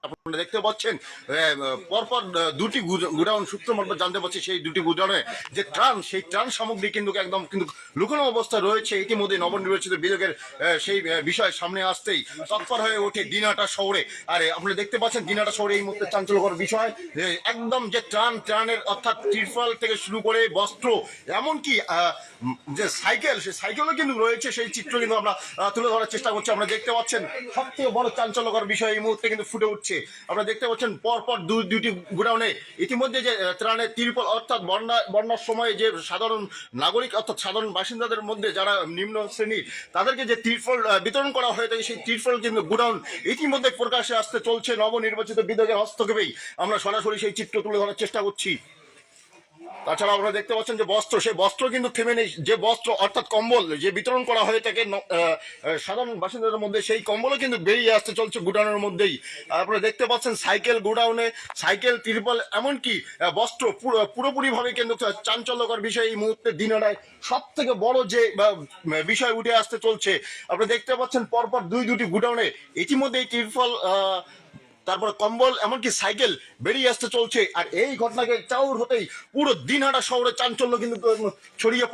আপনারা দেখতে পাচ্ছেন পরপর দুটি গুডাউন সূত্র মারফত জানতে পারছি সেই দুটি গুডাউনে যে ত্রাণ সেই ত্রাণ সামগ্রী কিন্তু একদম কিন্তু লুকানো অবস্থা রয়েছে। ইতিমধ্যে নবনির্বাচিত বিধায়কের সেই বিষয় সামনে আসতেই তৎপর হয়ে ওঠে দিনহাটা শহরে। আর আপনারা দেখতে পাচ্ছেন দিনহাটা শহরে এই মুহূর্তে চাঞ্চল্যকর বিষয় একদম যে ত্রাণের অর্থাৎ ত্রিফল থেকে শুরু করে বস্ত্র এমনকি যে সাইকেল সেই সাইকেলও কিন্তু রয়েছে। সেই চিত্র কিন্তু আমরা তুলে ধরার চেষ্টা করছি। আমরা দেখতে পাচ্ছেন সব থেকে বড় চাঞ্চল্যকর বিষয় এই মুহূর্তে কিন্তু ফুটে উঠছে। আপনারা দেখতে পাচ্ছেন পরপর দুটি গোডাউনে ইতিমধ্যে যে ত্রাণের ত্রিপল অর্থাৎ বন্যার সময় যে সাধারণ নাগরিক অর্থাৎ সাধারণ বাসিন্দাদের মধ্যে যারা নিম্ন শ্রেণীর তাদেরকে যে ত্রিপল বিতরণ করা হয়ে থাকে সেই ত্রিপল কিন্তু গোডাউন ইতিমধ্যে প্রকাশ্যে আসতে চলছে। নবনির্বাচিত বিধায়কের হস্তক্ষেপেই আমরা সরাসরি সেই চিত্র তুলে ধরার চেষ্টা করছি। তাছাড়া আপনারা দেখতে পাচ্ছেন যে বস্ত্র সেই বস্ত্র কিন্তু থেমে নেই। যে বস্ত্র অর্থাৎ কম্বল যে বিতরণ করা হয়ে থাকে সাধারণ বাসিন্দাদের মধ্যে সেই কম্বলও কিন্তু বেরিয়ে আসতে চলছে গোডাউনের মধ্যেই। আপনারা দেখতে পাচ্ছেন সাইকেল গোডাউনে সাইকেল তিরপল এমনকি বস্ত্র পুরোপুরি ভাবে কিন্তু চাঞ্চল্যকর বিষয় এই মুহূর্তে দিনহাটায় সব থেকে বড় যে বিষয় উঠে আসতে চলছে। আপনারা দেখতে পাচ্ছেন পরপর দুটি গোডাউনে ইতিমধ্যে এই তিরপল তারপরে কম্বল এমনকি সাইকেল বেরিয়ে আসতে চলছে। আর এই ঘটনাকে চাউর হতেই পুরো দিনহাটা শহরে চাঞ্চল্য কিন্তু ছড়িয়ে